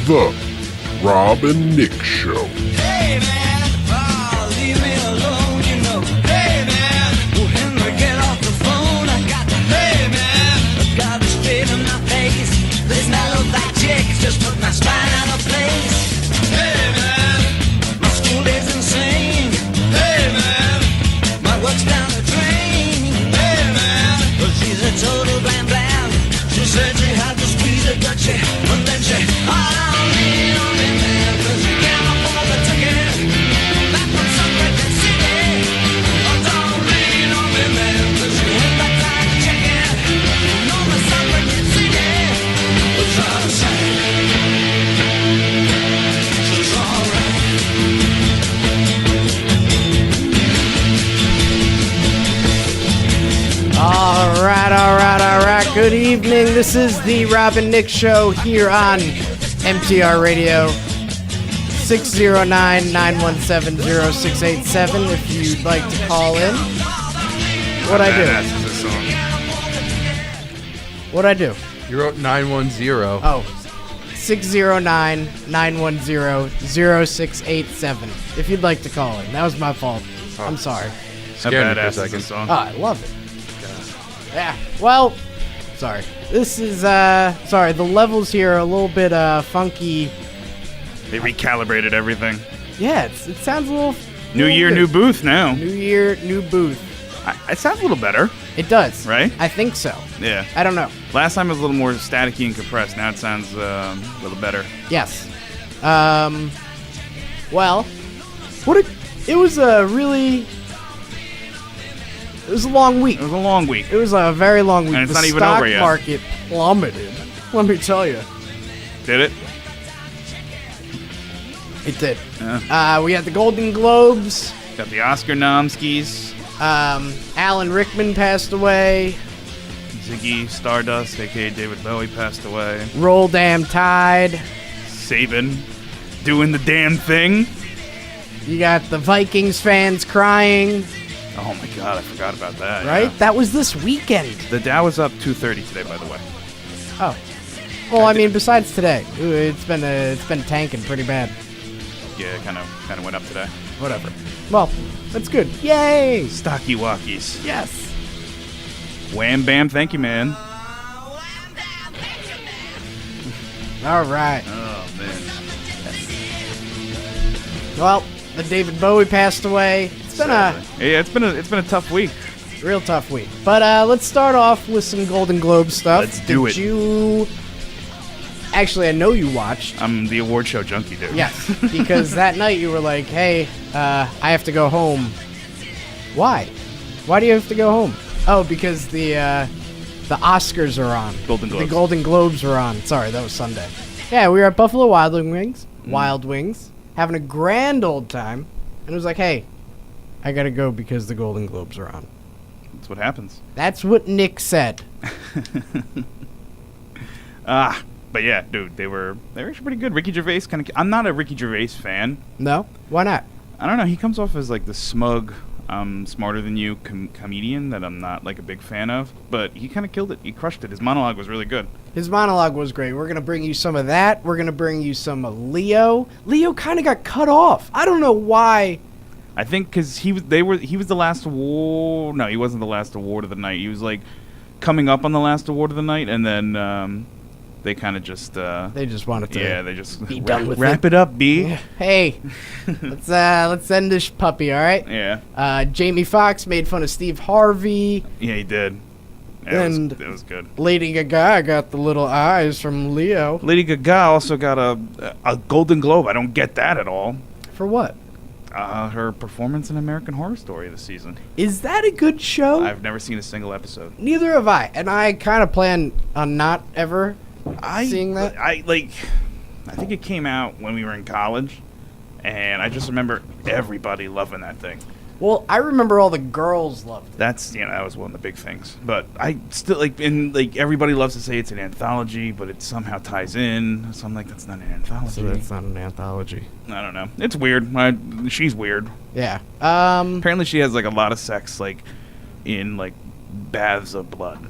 The Rob and Nick Show. Hey man, leave me alone, you know. Hey man, when we get off the phone, I got the hey man, I got the spit in my face. This mellow black chick just put my spine out of place. Hey man, my school is insane. Hey man, my work's down the drain. Hey man, well she's a total blam blam. She said she had to squeeze a Dutchie, but then she on me, man, 'cause she can't afford the ticket. Back from some record city. Oh, don't lean on me, man, 'cause she ain't got time to check it. No, my son record city. It's all the same. She's alright. All right. Good evening. This is the Rob and Nick Show here on MTR Radio. 609-917-0687 if you'd like to call in. What'd I do? What'd I do? You wrote 910. Oh, 609-910-0687 if you'd like to call in. That was my fault. I'm sorry. Scared me for a Badass second. song. Oh, I love it. Yeah. Well, sorry. This is sorry. The levels here are a little bit funky. They recalibrated everything. Yeah, it sounds a little. New year, good. new booth now. New year, new booth. It sounds a little better, It does. right? I think so. Yeah. I don't know. Last time it was a little more staticky and compressed. Now it sounds a little better. Yes. Well, it was a really. It was a long week. It was a long week. It was a very long week. And it's the not even stock over yet. market plummeted. Let me tell you. Did it? It did. Yeah. We had the Golden Globes. Got the Oscar nomskis. Alan Rickman passed away. Ziggy Stardust, a.k.a. David Bowie, passed away. Roll Damn Tide. Saban doing the damn thing. You got the Vikings fans crying, Oh my god, I forgot about that. right? Yeah. That was this weekend. The Dow was up 230 today, by the way. Oh. Well, I mean, besides today, it's been tanking pretty bad. Yeah, it kind of went up today. Whatever. Well, that's good. Yay! Stocky walkies. Yes. Wham bam, thank you, man. All right. Oh man. Well, the David Bowie passed away. It's been a Yeah, it's been a tough week. real tough week. But let's start off with some Golden Globe stuff. Let's do it. Did you? Actually, I know you watched. I'm the award show junkie, dude. Yes, because that night you were like, "Hey, I have to go home." Why? Why do you have to go home? Oh, because the Oscars are on. Golden Globes. The Golden Globes are on. Sorry, that was Sunday. Yeah, we were at Buffalo Wild Wings, having a grand old time, and it was like, "Hey, I gotta go because the Golden Globes are on." That's what happens. That's what Nick said. But yeah, dude, they were actually pretty good. Ricky Gervais I'm not a Ricky Gervais fan. No, why not? I don't know. He comes off as like the smug, smarter than you comedian that I'm not like a big fan of. But he kind of killed it. He crushed it. His monologue was really good. His monologue was great. We're gonna bring you some of that. We're gonna bring you some of Leo. Leo kind of got cut off. I don't know why. I think because he was the last award. No, he wasn't the last award of the night. He was like coming up on the last award of the night, and then they kind of just They just wanted to. yeah, they just be done with wrap it up, B. Hey, let's end this puppy. All right. Yeah, Jamie Foxx made fun of Steve Harvey. yeah, he did. Yeah, And- it was good. Lady Gaga got the little eyes from Leo. Lady Gaga also got a Golden Globe. I don't get that at all. For what? Her performance in American Horror Story this season. Is that a good show? I've never seen a single episode. Neither have I, and I kind of plan on not ever seeing that. I think it came out when we were in college, and I just remember everybody loving that thing. Well, I remember all the girls loved it. That's that was one of the big things. But I still everybody loves to say it's an anthology, but it somehow ties in. So I'm like, that's not an anthology. So that's not an anthology. I don't know. It's weird. She's weird. Yeah. Apparently, she has like a lot of sex, like in like baths of blood.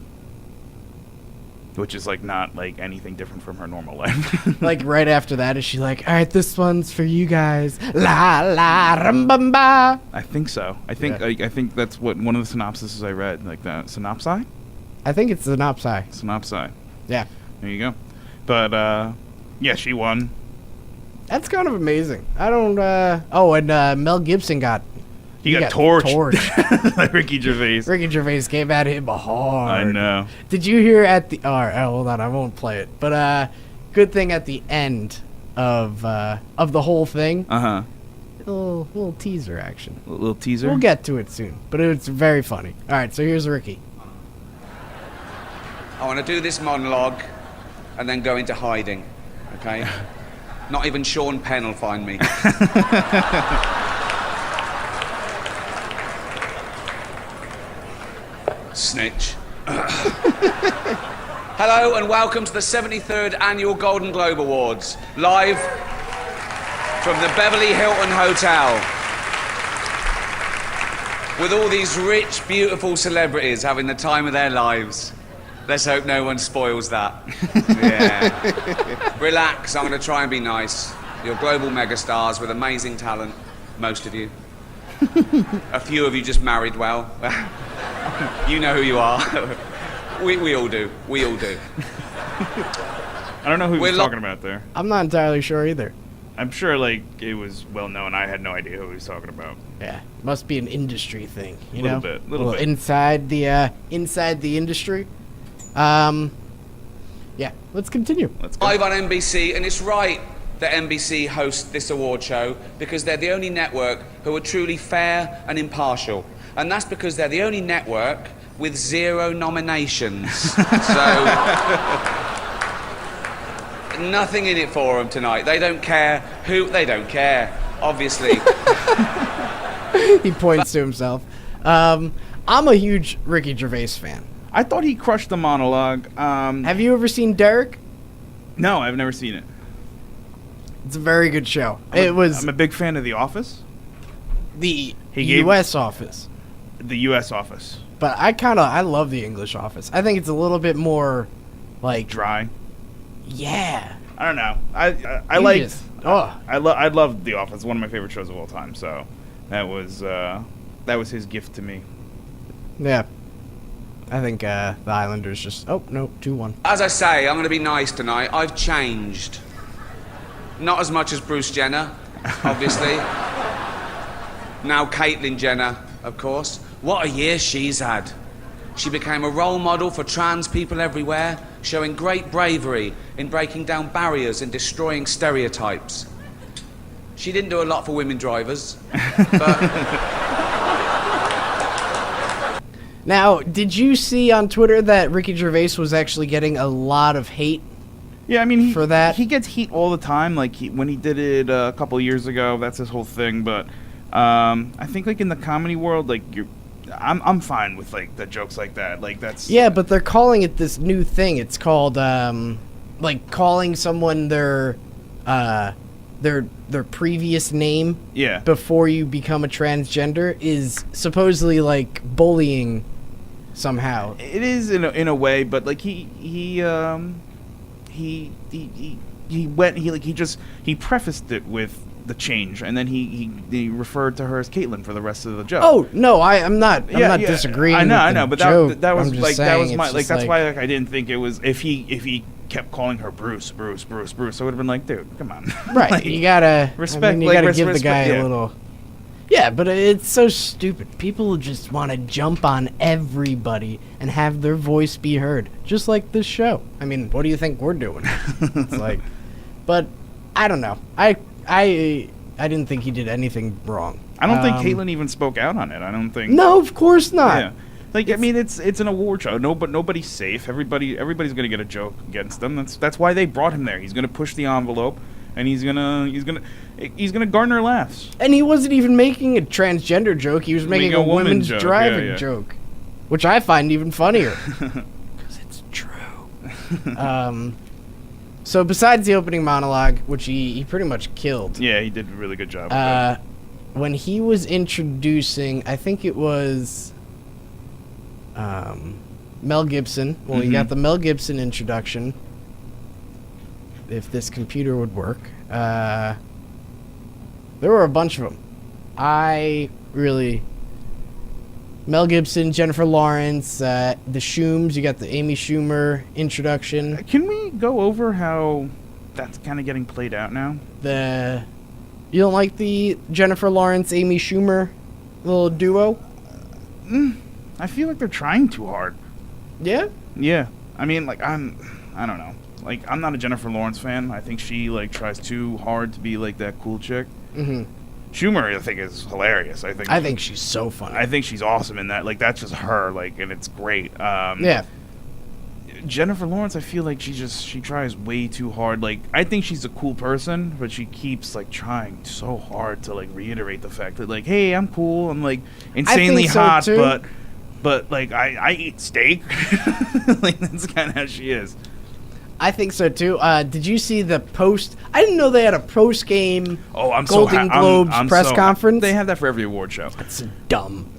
which is like not like anything different from her normal life. Like right after that, is she like, all right, this one's for you guys. La la rum bum ba. I think so. I think Yeah. I think that's what one of the synopsises I read, like the synopsi. I think it's the Synopsi. Synopsi. Yeah. There you go. But yeah, she won. That's kind of amazing. I don't, oh, and Mel Gibson got He got torched. torched. Like Ricky Gervais. Ricky Gervais came at him hard. I know. Did you hear at the, all right, hold on, I won't play it. But, good thing at the end of the whole thing, Uh-huh. little teaser action. A little teaser. We'll get to it soon, but it's very funny. All right, so here's Ricky. I want to do this monologue and then go into hiding, okay? Not even Sean Penn will find me. Snitch. Hello and welcome to the 73rd Annual Golden Globe Awards, live from the Beverly Hilton Hotel. With all these rich, beautiful celebrities having the time of their lives. Let's hope no one spoils that. Yeah. Relax, I'm going to try and be nice. You're global megastars with amazing talent, most of you. A few of you just married well. You know who you are. We all do. We all do. I don't know who he was We're lo- talking about there. I'm not entirely sure either. I'm sure like it was well known. I had no idea who he was talking about. Yeah, must be an industry thing, you Little know? bit, little Well, bit. inside the industry. Yeah, let's continue. Let's go. Live on NBC, and it's right that NBC hosts this award show because they're the only network who are truly fair and impartial. And that's because they're the only network with 0 nominations. So, nothing in it for them tonight. They don't care who, they don't care, obviously. He points to himself. I'm a huge Ricky Gervais fan. I thought he crushed the monologue. Have you ever seen Derek? No, I've never seen it. It's a very good show. It was I'm a big fan of The Office, the he gave- U.S. Office, the U.S. Office. but I love the English Office. I think it's a little bit more, like, Dry. yeah. I don't know. I You liked. just- oh. I loved The Office. One of my favorite shows of all time. So that was his gift to me. Yeah. I think the Islanders just... Oh, no, 2-1. As I say, I'm going to be nice tonight. I've changed. Not as much as Bruce Jenner, obviously. Now Caitlyn Jenner, of course. What a year she's had. She became a role model for trans people everywhere, showing great bravery in breaking down barriers and destroying stereotypes. She didn't do a lot for women drivers, but... Now, did you see on Twitter that Ricky Gervais was actually getting a lot of hate? Yeah, I mean, For that- he gets heat all the time. Like when he did it a couple of years ago, that's his whole thing. But I think like in the comedy world, like I'm fine with like the jokes like that. Like that's Yeah, but they're calling it this new thing. It's called, like, calling someone their previous name yeah. before you become a transgender is supposedly, like, bullying somehow. It is in a way, but like he prefaced it with the change, and then he referred to her as Caitlyn for the rest of the joke. Oh, no, I'm not disagreeing I know, with the but joke. that was I'm just like that was saying my it's like just that's why like I didn't think it was if he kept calling her Bruce, I would have been like, dude, come on. Right, Like, you gotta respect- you like, gotta res- give the respect- guy yeah. a little. Yeah, but it's so stupid. People just want to jump on everybody and have their voice be heard, just like this show. I mean, what do you think we're doing? It's like, but I don't know. I didn't think he did anything wrong. I don't think Caitlyn even spoke out on it. I don't think. No, of course not. Yeah. Like I mean, it's an award show. No, but nobody's safe. Everybody's gonna get a joke against them. That's why they brought him there. He's gonna push the envelope, and he's gonna garner laughs. And he wasn't even making a transgender joke. He was making a woman women's joke, driving yeah. joke, which I find even funnier because it's true. So besides the opening monologue, which he pretty much killed, Yeah, he did a really good job. With that. when he was introducing, I think it was, Mel Gibson. Well, you got the Mel Gibson introduction. If this computer would work. There were a bunch of them. Mel Gibson, Jennifer Lawrence, the Schooms. You got the Amy Schumer introduction. Can we go over how that's kind of getting played out now? You don't like the Jennifer Lawrence, Amy Schumer little duo? I feel like they're trying too hard. Yeah? Yeah. I mean, like, I don't know. Like, I'm not a Jennifer Lawrence fan. I think she, like, tries too hard to be, like, that cool chick. Mm-hmm. Schumer, I think, is hilarious. I think she's so funny. I think she's awesome in that. Like, that's just her, like, and it's great. Yeah. Jennifer Lawrence, I feel like she tries way too hard. Like, I think she's a cool person, but she keeps, like, trying so hard to, like, reiterate the fact that, like, hey, I'm cool. I'm, like, insanely so, hot, too. but like, I eat steak. Like, that's kind of how she is. I think so too. Did you see the post? I didn't know they had a post-game Golden Globes press conference. They have that for every award show. That's dumb.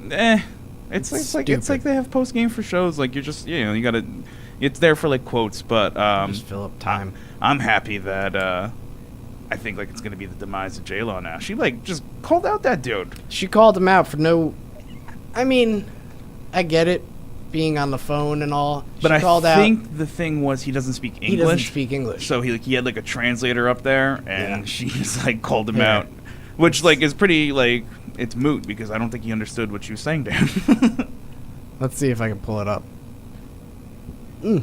It's like they have post game for shows. Like, you're just, you know, you gotta. It's there for, like, quotes, but Just fill up time. I'm happy that I think, like, it's gonna be the demise of J-Lo now. She, like, just called out that dude. She called him out for no. I mean, I get it, being on the phone and all. But she called I out, think the thing was he doesn't speak English. he doesn't speak English. So he had, like, a translator up there, and Yeah. she just, like, called him Yeah. out, which, like, is pretty, like, it's moot because I don't think he understood what she was saying to him. Let's see if I can pull it up. Yeah,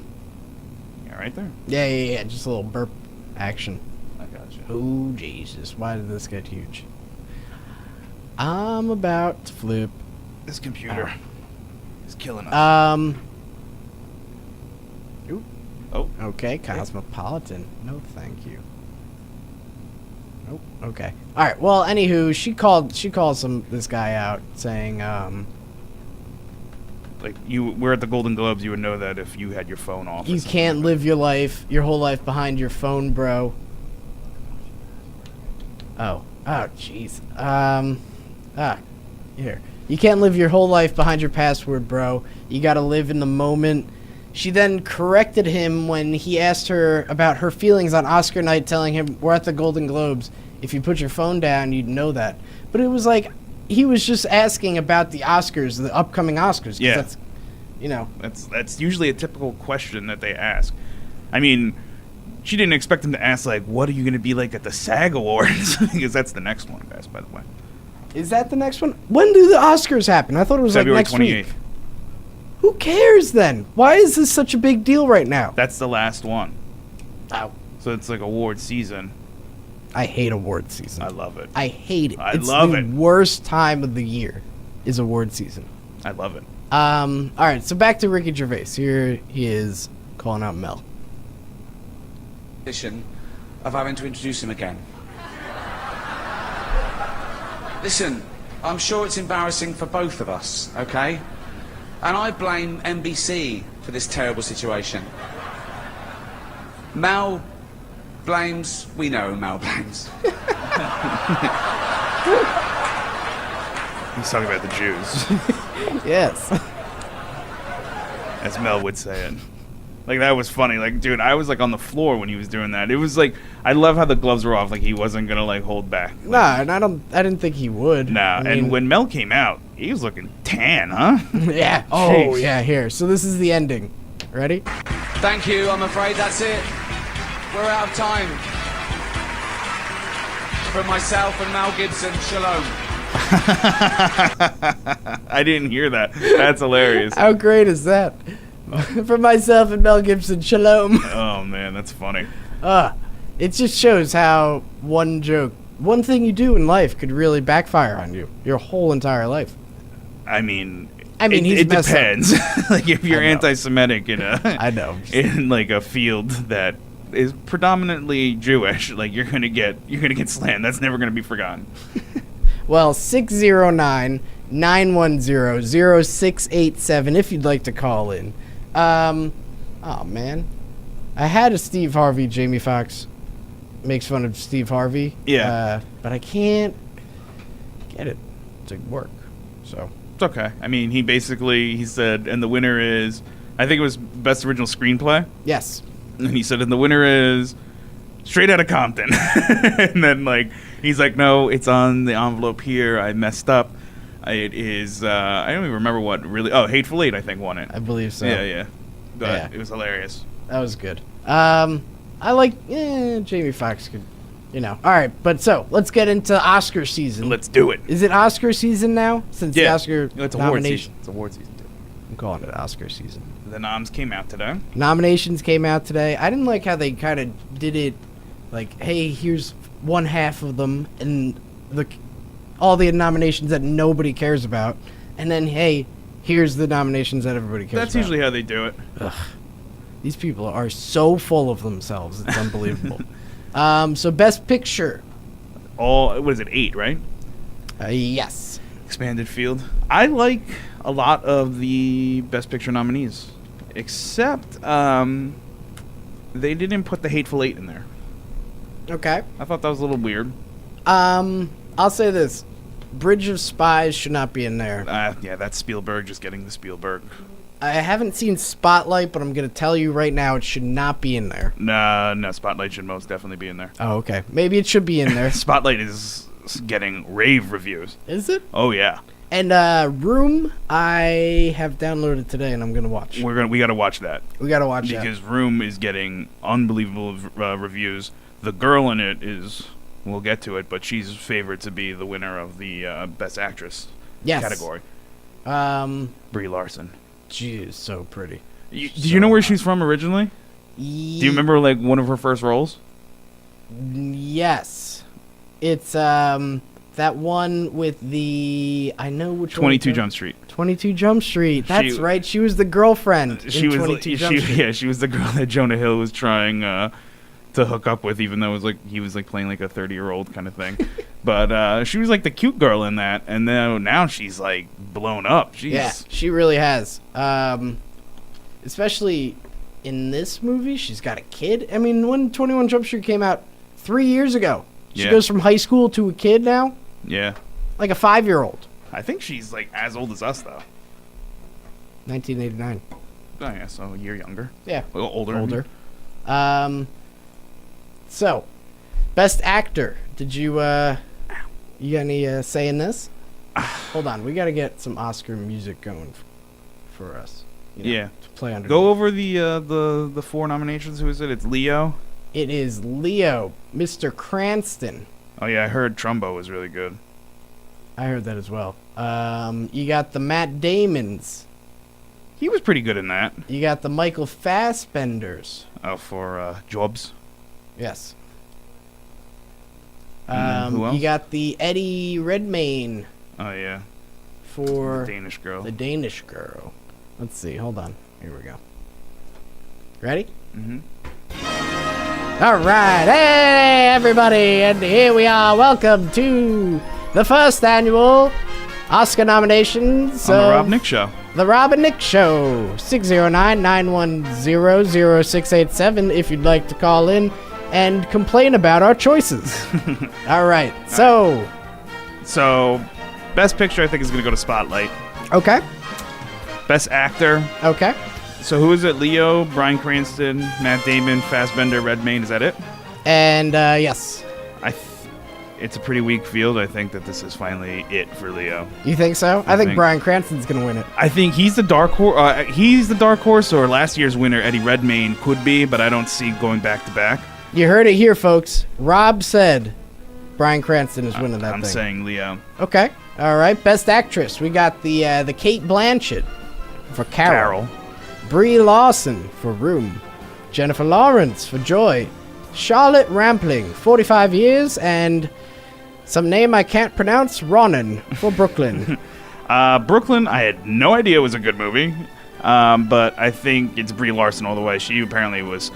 right there. Yeah. Just a little burp action. I got you. Oh, Jesus. Why did this get huge? I'm about to flip. This computer is killing us. Ooh. Oh. Okay, Cosmopolitan. No, thank you. Nope. Okay. All right. Well, anywho, she called this guy out saying, Like, we're at the Golden Globes, you would know that if you had your phone off. or you something. can't live your whole life behind your phone, bro. Oh, jeez. Here. You can't live your whole life behind your password, bro. You gotta live in the moment. She then corrected him when he asked her about her feelings on Oscar night, telling him, we're at the Golden Globes. If you put your phone down, you'd know that. But it was like, he was just asking about the Oscars, the upcoming Oscars. 'Cause Yeah. that's, you know. That's usually a typical question that they ask. I mean, she didn't expect him to ask, like, what are you going to be like at the SAG Awards? Because that's the next one, guys, by the way. Is that the next one? When do the Oscars happen? I thought it was February like next 28th. week. Who cares then? Why is this such a big deal right now? That's the last one. Ow. So it's like award season. I hate award season. I love it. I hate it. I It's love the it. worst time of the year is award season. I love it. All right, so back to Ricky Gervais. Here he is calling out Mel. Of having to introduce him again. Listen, I'm sure it's embarrassing for both of us, okay? And I blame NBC for this terrible situation. Mal blames, we know who Mal blames. He's talking about the Jews, Yes. as Mel would say it. Like, that was funny. Like, dude, I was, like, on the floor when he was doing that. It was, like, I love how the gloves were off. Like, he wasn't going to, like, hold back. Like, Nah, and I didn't think he would. nah. I mean, And when Mel came out, he was looking tan, huh? yeah. Oh, Jeez. yeah, here. So this is the ending. Ready? Thank you, I'm afraid that's it. We're out of time. From myself and Mal Gibson, shalom. I didn't hear that. That's hilarious. How great is that? For myself and Mel Gibson, shalom. Oh, man, that's funny. It just shows how one thing you do in life could really backfire on you your whole entire life. I mean, he's it messed up. depends. Like, if you're I know. anti-Semitic in a, I know. in like a field that is predominantly Jewish, like, you're gonna get slammed. That's never gonna be forgotten. Well, 609-910-0687 if you'd like to call in. Oh man, I had a Steve Harvey. Jamie Foxx makes fun of Steve Harvey. Yeah. But I can't get it to work. So It's okay. I mean, he said, and the winner is I think it was best original screenplay. Yes. And he said, and the winner is Straight Outta Compton. And then, like, he's like, no, it's on the envelope here. I messed up. It is, I don't even remember what really. Oh, Hateful Eight, I think, won it. I believe so. Yeah. But Yeah. it was hilarious. That was good. I like Jamie Foxx could, All right, but so let's get into Oscar season. Let's do it. Is it Oscar season now? Since the Oscar It's award nomination, season. It's award season, too. I'm calling it Oscar season. The noms came out today. Nominations came out today. I didn't like how they kind of did it, like, hey, here's one half of them, and all the nominations that nobody cares about, and then, hey, here's the nominations that everybody cares That's about. usually how they do it. These people are so full of themselves. It's unbelievable. So Best Picture. What is it, 8, right? Yes. Expanded field. I like a lot of the Best Picture nominees, except they didn't put the Hateful Eight in there. Okay. I thought that was a little weird. I'll say this. Bridge of Spies should not be in there. Yeah, that's Spielberg just getting the Spielberg. I haven't seen Spotlight, but I'm going to tell you right now it should not be in there. No, Spotlight should most definitely be in there. Oh, okay. Maybe it should be in there. Spotlight is getting rave reviews. Is it? Oh yeah. And Room, I have downloaded today, and I'm going to watch. We got to watch that We got to watch that. because Room is getting unbelievable reviews. The girl in it is, we'll get to it, but she's favored to be the winner of the Best Actress Yes. category. Brie Larson. She is so pretty. Do you know where she's from originally? Do you remember like one of her first roles? Yes. It's that one with the I know which 22 one. Jump Street. 22 Jump Street. That's She- right. She was the girlfriend She in was 22 Jump Street. yeah, she was the girl that Jonah Hill was trying to hook up with, even though it was like he was like playing like a 30-year-old kind of thing. But she was like the cute girl in that, and then now she's like blown up. Jeez. Yeah, she really has. Especially in this movie, she's got a kid. I mean, when 21 Jump Street came out 3 years ago, she Yeah. goes from high school to a kid now, Yeah. like a 5-year-old. I think she's like as old as us though. 1989. Oh yeah, so a year younger. Yeah, A little older. older. So, best actor. Did you got any say in this? Hold on, we got to get some Oscar music going for us. Yeah. To play under. Go over the 4 nominations. Who is it? It's Leo. It is Leo, Mr. Cranston. Oh yeah, I heard Trumbo was really good. I heard that as well. You got the Matt Damons. He was pretty good in that. You got the Michael Fassbenders. Oh, for Jobs. Yes. And who else? You got the Eddie Redmayne Oh yeah, for the Danish girl. the Danish girl. Let's see. Hold on. Here we go. Ready? Mhm. All right. Hey, everybody. And here we are. Welcome to the first annual Oscar nominations. On the of Rob Nick Show. The Rob and Nick Show. 609-910-0687 if you'd like to call in and complain about our choices. All right. So, So, Best Picture I think is going to go to Spotlight. okay. Best Actor. Okay. So who is it? Leo, Bryan Cranston, Matt Damon, Fassbender, Redmayne. Is that it? And, yes. It's a pretty weak field. I think that this is finally it for Leo. You think so? I think think- Bryan Cranston's going to win it. I think he's the dark horse. He's the dark horse, or last year's winner Eddie Redmayne could be, but I don't see going back to back. You heard it here, folks. Rob said Bryan Cranston is winning that I'm thing. saying Leo. Okay. All right. Best Actress. We got the Kate Blanchett for Carol. Brie Larson for Room. Jennifer Lawrence for Joy. Charlotte Rampling, 45 years, and some name I can't pronounce, Ronan for Brooklyn. Brooklyn, I had no idea it was a good movie, but I think it's Brie Larson all the way. She apparently was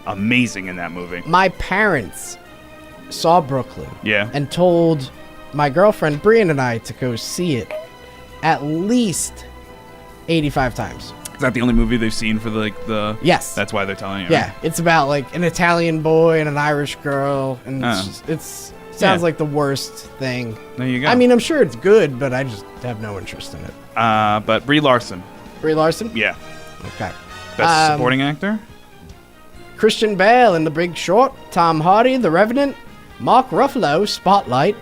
amazing in that movie. My parents saw Brooklyn Yeah. and told my girlfriend Brian and I to go see it at least 85 times. Is that the only movie they've seen for the? Yes. That's why they're telling you. Yeah, it's about like an Italian boy and an Irish girl, and it's sounds Yeah. like the worst thing. There you go. I mean, I'm sure it's good, but I just have no interest in it. but Brie Larson. Brie Larson? Yeah. Okay. Best supporting actor? Christian Bale in The Big Short, Tom Hardy, The Revenant, Mark Ruffalo, Spotlight,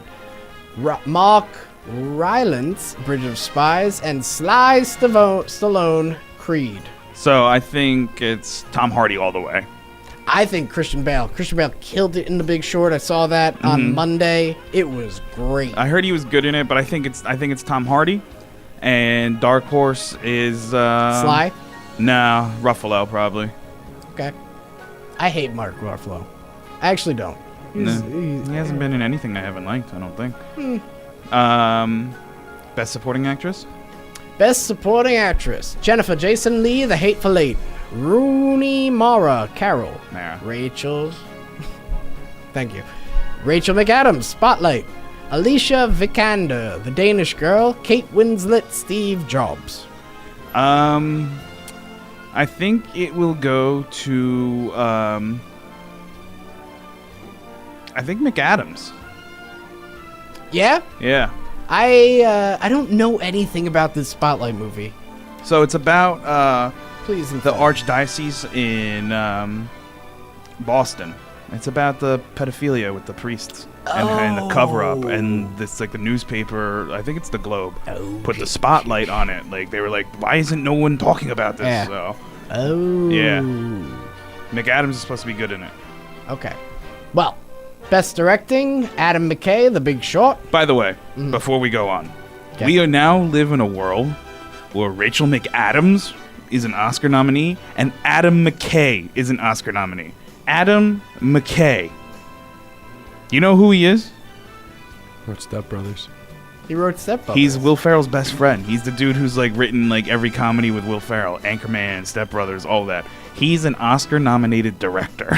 Mark Rylance, Bridge of Spies, and Sly Stallone, Creed. So I think it's Tom Hardy all the way. I think Christian Bale. Christian Bale killed it in The Big Short. I saw that on Monday. It was great. I heard he was good in it, but I think it's Tom Hardy, and Dark Horse is Sly? No, Ruffalo probably. Okay. I hate Mark Ruffalo. I actually don't. He hasn't been in anything I haven't liked, I don't think. Best supporting actress? Best Supporting Actress. Jennifer Jason Leigh, The Hateful Eight. Rooney Mara, Carol. Mara. Rachel. Thank you. Rachel McAdams, Spotlight. Alicia Vikander, The Danish Girl. Kate Winslet, Steve Jobs. I think it will go to I think McAdams. Yeah? Yeah. I don't know anything about this Spotlight movie. So it's about Please the inform. archdiocese in Boston. It's about the pedophilia with the priests and the cover up, and this like the newspaper. I think it's the Globe put the spotlight on it. Like they were like, why isn't no one talking about this? Yeah. So Oh. yeah, McAdams is supposed to be good in it. Okay. Well, Best Directing, Adam McKay, The Big Short. By the way, before we go on, Okay. we are now live in a world where Rachel McAdams is an Oscar nominee and Adam McKay is an Oscar nominee. Adam McKay. You know who he is? Wrote Step Brothers. He wrote Step Brothers. He's Will Ferrell's best friend. He's the dude who's like written like every comedy with Will Ferrell, Anchorman, Step Brothers, all that. He's an Oscar-nominated director.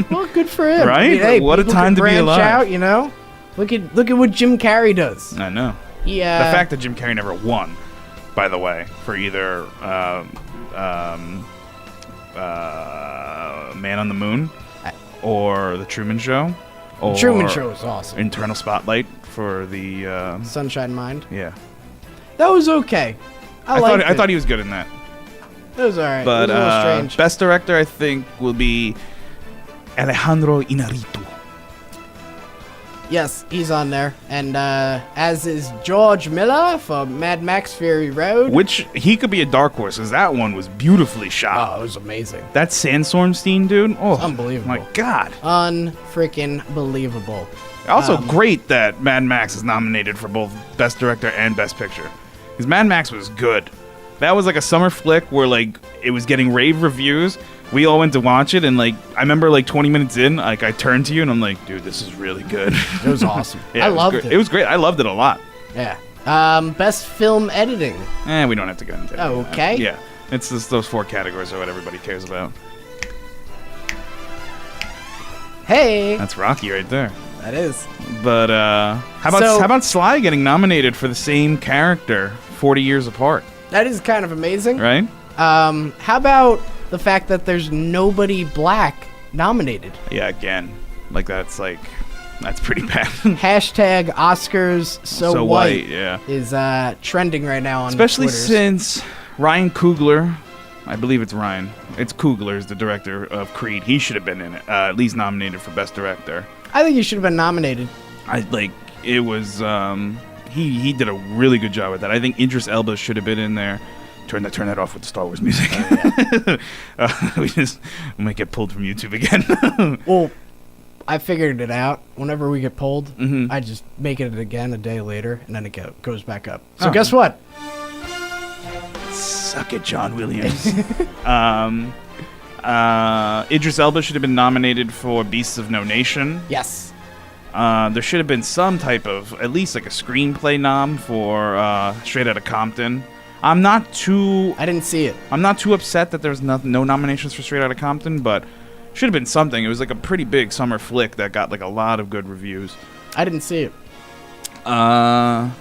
Well, good for him. Right? hey, What a people time can to be branch alive. out, you know? Look at what Jim Carrey does. I know. Yeah. The fact that Jim Carrey never won, by the way, for either Man on the Moon or The Truman Show. Or Truman Show is awesome. Internal Spotlight for the Sunshine Mind. yeah. That was okay. I thought he was good in that. It was alright. But it was a little strange. best director I think will be Alejandro Inarritu. Yes, he's on there. And as is George Miller for Mad Max Fury Road. Which he could be a dark horse, because that one was beautifully shot. Oh, it was amazing. That Sandstorm scene, dude. Oh, unbelievable. My God. Unfreaking believable. Also, great that Mad Max is nominated for both Best Director and Best Picture. Because Mad Max was good. That was like a summer flick where like it was getting rave reviews. We all went to watch it, and like I remember like 20 minutes in, like I turned to you and I'm like, dude, this is really good. It was awesome. Yeah, I loved great. it. It was great. I loved it a lot. Yeah. Best film editing. We don't have to go into that. Okay. Yeah. It's just those 4 categories are what everybody cares about. Hey. That's Rocky right there. That is. But how about Sly getting nominated for the same character 40 years apart, That is kind of amazing. right? How about the fact that there's nobody black nominated? Yeah, again. Like that's pretty bad. Hashtag Oscars so white yeah. is trending right now on Especially Twitters. since Ryan Coogler, I believe it's Ryan. It's Coogler is the director of Creed. He should have been in it, at least nominated for Best Director. I think he should have been nominated. It was he did a really good job with that. I think Idris Elba should have been in there. Turn that off with the Star Wars music. We might get pulled from YouTube again. Well, I figured it out. Whenever we get pulled, Mhm. I just make it again a day later, and then it goes back up. So Oh. guess what? Suck it, John Williams. Idris Elba should have been nominated for Beasts of No Nation. Yes. There should have been some type of, at least like a screenplay nom for Straight Outta Compton. I'm not too I didn't see it. upset that there's no nominations for Straight Outta Compton, but should have been something. It was like a pretty big summer flick that got like a lot of good reviews. I didn't see it. But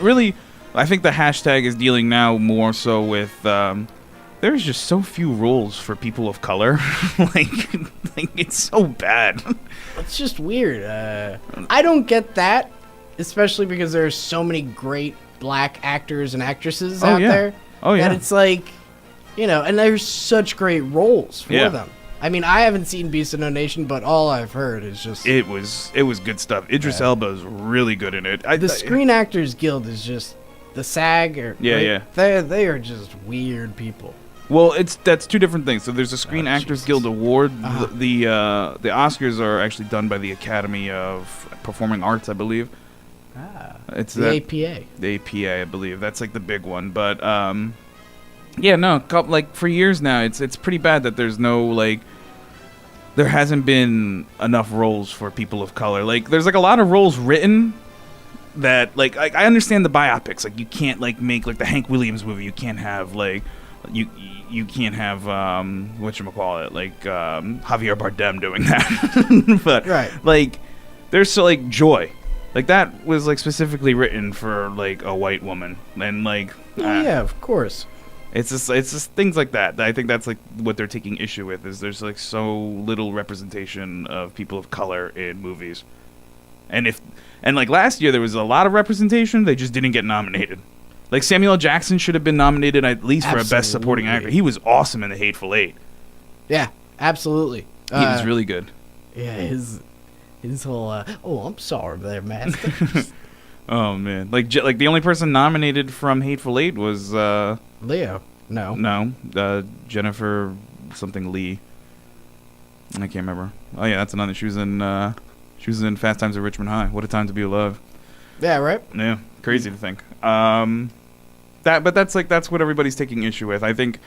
really, I think the hashtag is dealing now more so with there's just so few roles for people of color. like it's so bad. It's just weird. I don't get that, especially because there's so many great black actors and actresses Oh, out yeah. there. Oh, yeah. That it's like, You know, and there's such great roles for Yeah. them. I mean, I haven't seen Beast of No Nation, but all I've heard is just It was good stuff. Idris Elba's really good in it. the Screen Actors Guild is just the SAG. Yeah. They are just weird people. Well, that's two different things. So there's a Screen Actors Jesus. Guild Award. Uh-huh. The Oscars are actually done by the Academy of Performing Arts, I believe. It's The that, APA. the APA, I believe. That's like the big one. But yeah, no, like for years now, it's pretty bad that there's no like. There hasn't been enough roles for people of color. Like, there's like a lot of roles written that like I understand the biopics. Like, you can't like make like the Hank Williams movie. You can't have like you can't have whatchamacallit, like Javier Bardem doing that. But Right. like there's so like Joy. Like that was like specifically written for like a white woman. And like Yeah, of course. it's just things like that. I think that's like what they're taking issue with is there's like so little representation of people of color in movies. And like last year there was a lot of representation, they just didn't get nominated. Like Samuel L. Jackson should have been nominated at least for a best supporting actor. Absolutely. He was awesome in The Hateful Eight. Yeah, absolutely. He was really good. Yeah, his whole I'm sorry there, master. Oh man. Like the only person nominated from Hateful Eight was Leo. No. Jennifer something Lee. I can't remember. Oh yeah, that's another. She was in Fast Times at Richmond High. What a time to be alive. Yeah, right? Yeah, crazy to think. That's what everybody's taking issue with. I think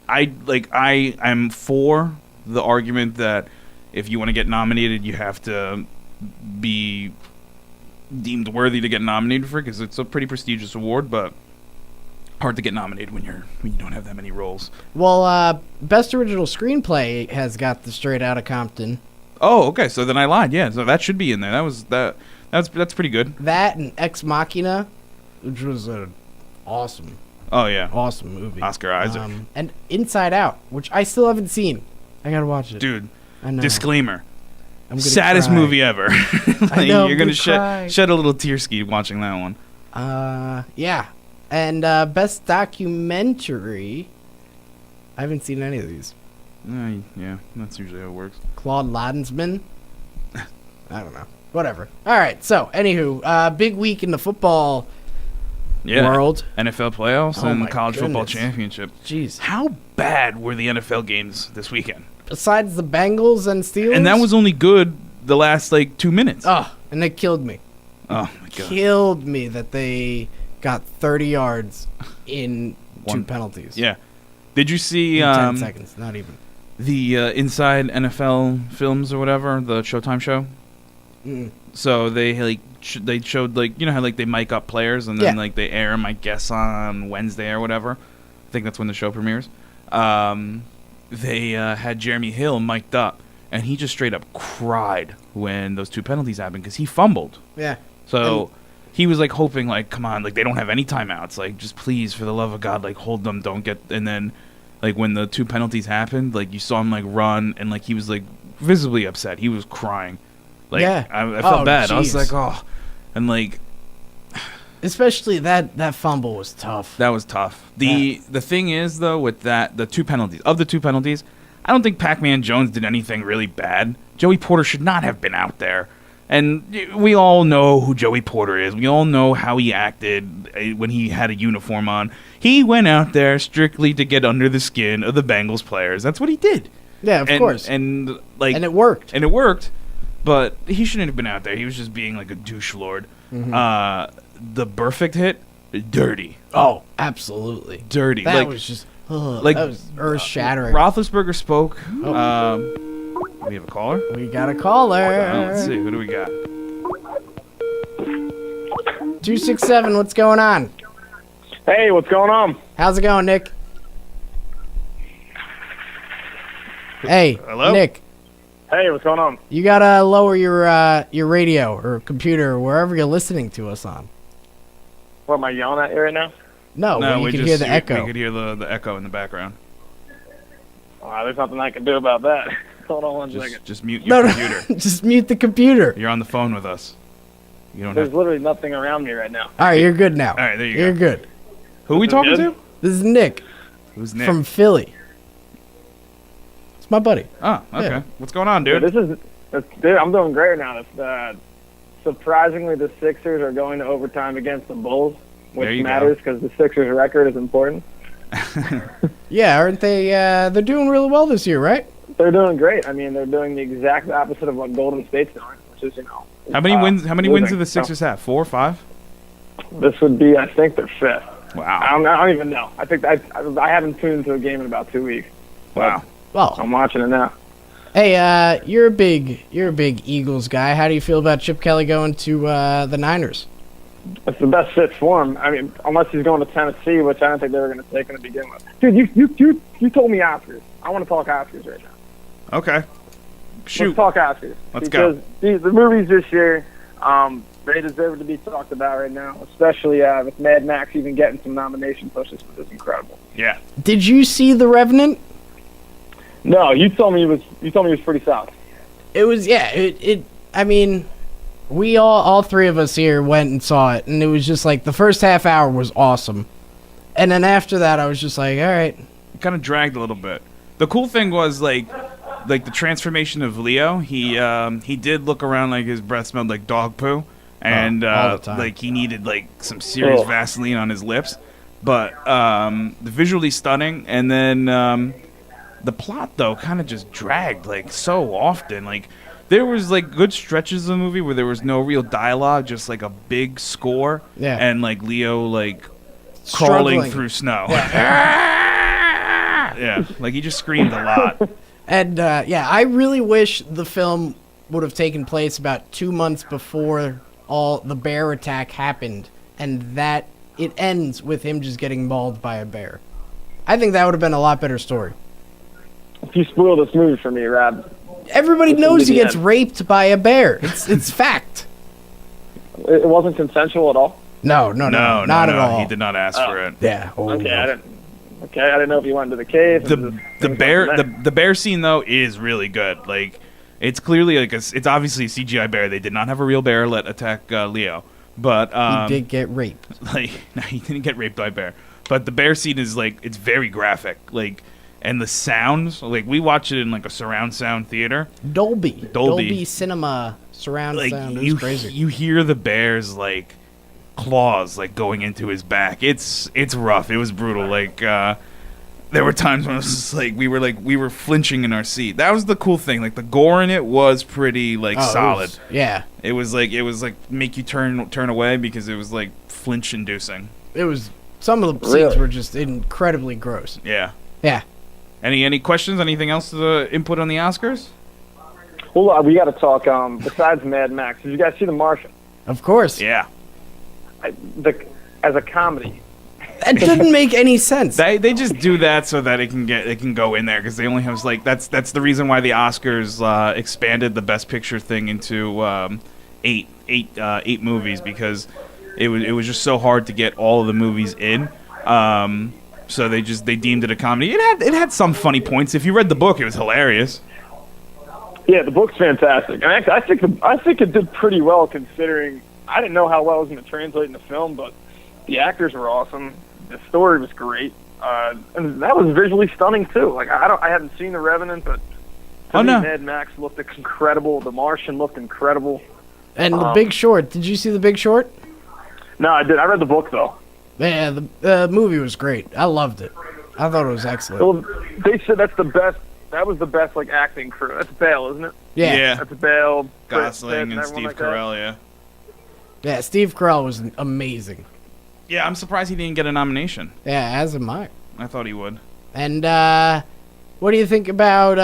I'm for the argument that if you want to get nominated, you have to be deemed worthy to get nominated for it because it's a pretty prestigious award, but hard to get nominated when you don't have that many roles. Well, Best Original Screenplay has got the Straight Outta Compton. Oh, okay. So then I lied. Yeah, so that should be in there. That's pretty good. That and Ex Machina, which was an awesome Oh yeah, movie. Oscar Isaac. And Inside Out, which I still haven't seen. I gotta watch it. Dude. I know. Disclaimer. I'm gonna Saddest cry. movie ever. Like, know, I'm you're gonna cry. shed a little tear ski watching that one. Yeah. And Best Documentary, I haven't seen any of these. Yeah, that's usually how it works. Claude Ladensman. I don't know. Whatever. All right. So, anywho, big week in the football Yeah. world. NFL playoffs Oh and my college football goodness. championship. Jeez. How bad were the NFL games this weekend? Besides the Bengals and Steelers. And that was only good the last like 2 minutes. Oh, and it killed me. Oh my god. Killed me that they got 30 yards in One- two penalties. Yeah. Did you see In 10 seconds, not even. the Inside NFL Films or whatever, the Showtime show? Mm. So they like they showed like how like they mic up players and then Yeah. like they air them I guess on Wednesday or whatever. I think that's when the show premieres. They had Jeremy Hill mic'd up and he just straight up cried when those two penalties happened because he fumbled. Yeah. So he was like hoping like come on like they don't have any timeouts like just please for the love of God like hold them don't get and then like when the two penalties happened like you saw him like run and like he was like visibly upset. He was crying. Like Yeah. I felt Oh, bad. I was jeez. like, oh, and like Especially that fumble was tough. that was tough. The thing is though with the two penalties, I don't think Pac-Man Jones did anything really bad. Joey Porter should not have been out there. And we all know who Joey Porter is. We all know how he acted when he had a uniform on. He went out there strictly to get under the skin of the Bengals players. That's what he did. Yeah, of course. And like And it worked. And it worked, but he shouldn't have been out there. He was just being like a douche lord. The perfect hit, dirty. Oh, absolutely. Dirty. That like, was just like, that was earth-shattering. Roethlisberger spoke. Oh. We have a caller? We got a caller. Let's see. Who do we got? 267, what's going on? Hey, what's going on? How's it going, Nick? Hey, Hello? Nick. Hey, what's going on? You gotta lower your radio or computer or wherever you're listening to us on. What, am I yelling at you right now? No, No, you we can just hear the we echo. could hear the echo in the background. There's nothing I can do about that. Hold on one second. Just mute your No, computer. no, just mute the computer. You're on the phone with us. You don't There's have. literally nothing around me right now. All right, you're good now. All right, there you You're go. good. Who are we This is talking good? to? This is Nick. Who's Nick? from Philly. It's my buddy. Oh, okay. Yeah. What's going on, Yeah, dude? dude, I'm doing great now. Surprisingly, the Sixers are going to overtime against the Bulls, There which you go. matters because the Sixers' record is important. Yeah, aren't they? They're doing really well this year, right? They're doing great. I mean, they're doing the exact opposite of what Golden State's doing, which is, How many wins? How many wins losing. do the Sixers have? 4 or 5? This would be, I think, their fifth. I Wow. don't even know. I think I haven't tuned into a game in about 2 weeks. Wow. Well, I'm watching it now. hey, you're a big Eagles guy. How do you feel about Chip Kelly going to the Niners? It's the best fit for him. I mean, unless he's going to Tennessee, which I don't think they were going to take him to begin with. Dude, you told me Oscars. I want to talk Oscars right now. Okay. Shoot. Let's talk Oscars. Let's go. Because the movies this year, they deserve to be talked about right now, especially with Mad Max even getting some nomination pushes for this incredible. Yeah. Did you see The Revenant? No, you told me it was pretty solid. It was, yeah. I mean, we all three of us here went and saw it, and it was just like the first half hour was awesome, and then after that, I was just like, all right. It kind of dragged a little bit. The cool thing was like the transformation of Leo. He did look around like his breath smelled like dog poo, and all the time. like he needed like some serious Ugh. Vaseline on his lips. But visually stunning, and then the plot though kind of just dragged like so often. Like there was like good stretches of the movie where there was no real dialogue, just like a big score, Yeah. and like Leo like crawling Struggling. through snow. Yeah, like he just screamed a lot. And yeah, I really wish the film would have taken place about 2 months before all the bear attack happened, and that it ends with him just getting mauled by a bear. I think that would have been a lot better story. If you spoil this movie for me, Rob, Everybody This will knows be he the gets end. raped by a bear. It's fact. it wasn't consensual at all. No, not at all. He did not ask for it. Yeah. Oh, Okay, no. I didn't know if you went into the cave. The bear scene though is really good. Like it's clearly like it's obviously a CGI bear. They did not have a real bear let attack Leo, but He did get raped. like no, he didn't get raped by a bear. But the bear scene is like it's very graphic. Like and the sounds like we watched it in like a surround sound theater. Dolby Cinema surround Like sound. It was crazy. you hear the bear's like claws like going into his back. It's rough. It was brutal. Like there were times when it was just like we were flinching in our seat. That was the cool thing. Like the gore in it was pretty like Oh, it solid. was- yeah. It was like make you turn away because it was like flinch inducing. It was. Some of the scenes Really? were just incredibly gross. Yeah. Yeah. Any questions? Anything else to input on the Oscars? Well, we got to talk. Besides Mad Max, did you guys see The Martian? Of course. Yeah. As a comedy, That didn't make any sense. They just do that so that it can go in there because they only have like that's the reason why the Oscars expanded the Best Picture thing into eight movies because it was just so hard to get all of the movies in. So they deemed it a comedy. It had some funny points. If you read the book, it was hilarious. yeah, the book's fantastic, and actually, I think it did pretty well considering. I didn't know how well it was going to translate into film, but the actors were awesome. The story was great, and that was visually stunning too. Like I haven't seen The Revenant, but to me, no. Mad Max looked incredible. The Martian looked incredible. And The Big Short. Did you see The Big Short? No, I did. I read the book though. Yeah, the movie was great. I loved it. I thought it was excellent. Well, they said that's the best. That was the best like acting crew. That's Bale, isn't it? Yeah. That's Bale, Brad Gosling Pitt, and everyone Steve like that. Carell. Yeah. Yeah, Steve Carell was amazing. Yeah, I'm surprised he didn't get a nomination. Yeah, as am I. I thought he would. And what do you think about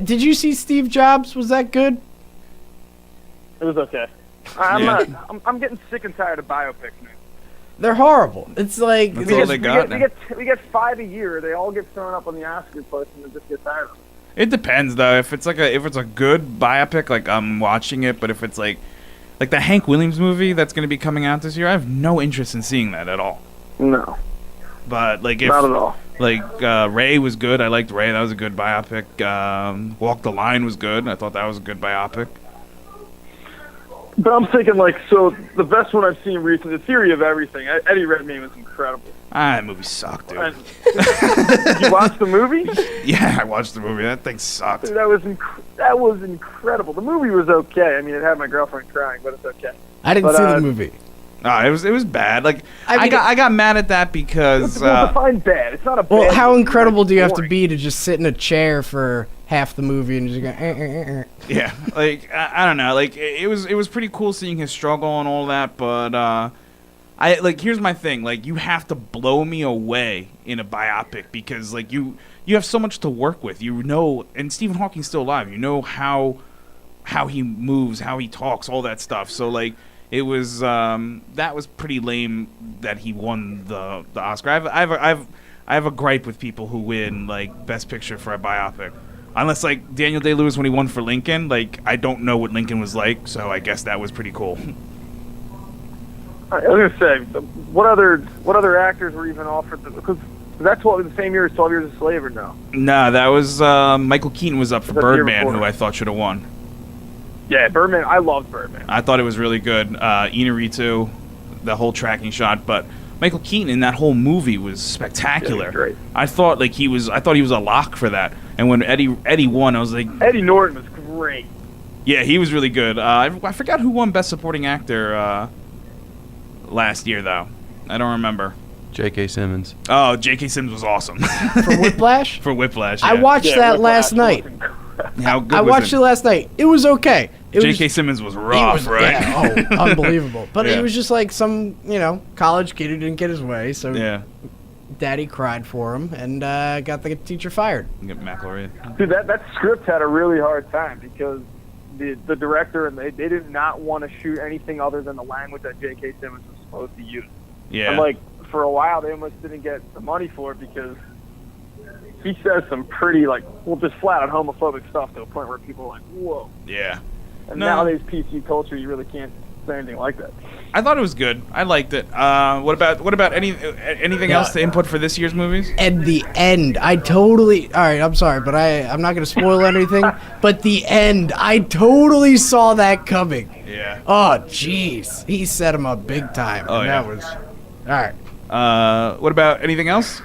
did you see Steve Jobs? Was that good? It was okay. I'm Yeah. not. I'm getting sick and tired of biopics, man. They're horrible. It's like That's all they got now. We get 5 a year. They all get thrown up on the Oscar post, and it just get tired of them. It depends though. If it's a good biopic, like I'm watching it. But if it's like the Hank Williams movie that's going to be coming out this year, I have no interest in seeing that at all. No, But like if not at all. like Ray was good, I liked Ray. That was a good biopic. Walk the Line was good. I thought that was a good biopic. But I'm thinking, like, so the best one I've seen recently, The Theory of Everything. Eddie Redmayne was incredible. That movie sucked, dude. And, you watched the movie? Yeah, I watched the movie. That thing sucked. Dude, that was incredible. The movie was okay. I mean, it had my girlfriend crying, but it's okay. I didn't But, see the movie. It was bad. Like I mean, I got mad at that because Well, define bad. It's not a bad Well, how movie. incredible It's do you have to boring. be to just sit in a chair for half the movie and just go? yeah, like I don't know. Like it was pretty cool seeing his struggle and all that, but I like here's my thing. Like you have to blow me away in a biopic because like you have so much to work with. You know, and Stephen Hawking's still alive. You know how he moves, how he talks, all that stuff. So like. It was that was pretty lame that he won the Oscar. I have a gripe with people who win like Best Picture for a biopic, unless like Daniel Day-Lewis when he won for Lincoln. Like I don't know what Lincoln was like, so I guess that was pretty cool. I was gonna say, what other actors were even offered? Because that's what the same year as 12 Years a Slave, or no? Nah, that was Michael Keaton was up for That's the year Birdman, before. who I thought should have won. Yeah, Birdman. I loved Birdman. I thought it was really good. Inarritu, the whole tracking shot, but Michael Keaton in that whole movie was spectacular. Yeah, great. I thought he was a lock for that. And when Eddie won, I was like, Eddie Norton was great. yeah, he was really good. I forgot who won Best Supporting Actor last year though. I don't remember. J.K. Simmons. Oh, J.K. Simmons was awesome For Whiplash? for Whiplash. I yeah. watched Yeah, that Whiplash last was night. incredible. How good I was watched it last night. It was okay. It J.K. was, Simmons was he rough, was- right? Yeah, oh, unbelievable. But Yeah. he was just like some, college kid who didn't get his way, so yeah. daddy cried for him and got the teacher fired. Get McElroy. Dude, that script had a really hard time because the director and they did not want to shoot anything other than the language that J.K. Simmons was supposed to use. Yeah. And like for a while, they almost didn't get the money for it because he says some pretty just flat out homophobic stuff to a point where people are like, whoa. Yeah. And No. nowadays PC culture, you really can't say anything like that. I thought it was good. I liked it. What about anything else to input for this year's movies? And the end, all right, I'm sorry, but I'm not going to spoil anything, but the end, I totally saw that coming. Yeah. Oh, jeez. He set him up big time. Oh, and yeah. That was, all right. What about anything else?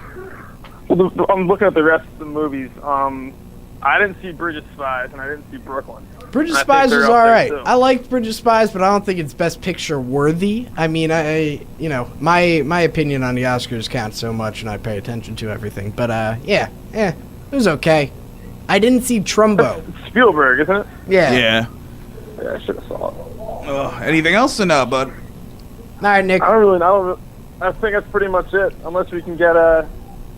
Well, I'm looking at the rest of the movies. I didn't see Bridge of Spies and I didn't see Brooklyn. Bridge of I think Spies they're was up all there, right. too. I liked Bridge of Spies, but I don't think it's Best Picture worthy. I mean, my opinion on the Oscars counts so much, and I pay attention to everything. But it was okay. I didn't see Trumbo. Spielberg, isn't it? Yeah. Yeah. Yeah, I should have saw it. Anything else or no, bud? All right, Nick. I don't really. I think that's pretty much it. Unless we can get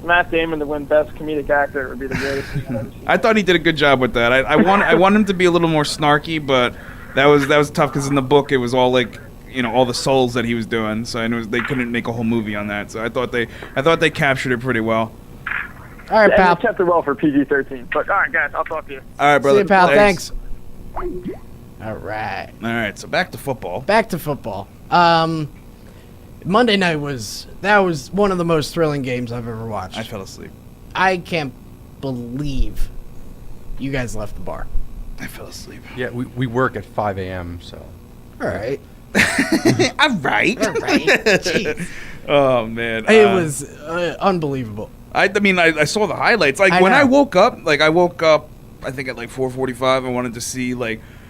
Matt Damon to win Best Comedic Actor, it would be the greatest thing I've ever seen. I thought he did a good job with that. I want him to be a little more snarky, but that was tough because in the book it was all like all the souls that he was doing. So I know they couldn't make a whole movie on that. So I thought they captured it pretty well. All right, Yeah, pal. they kept it well for PG-13. But all right, guys, I'll talk to you. All right, brother. See you, pal. Thanks. All right. All right, so back to football. Back to football. Monday night was one of the most thrilling games I've ever watched. I fell asleep. I can't believe you guys left the bar. I fell asleep. Yeah, we work at 5 a.m., so. All right. All right. All right. Jeez. Oh man. It was unbelievable. I mean, I saw the highlights. Like I when know. I woke up, I think at like 4:45. I wanted to see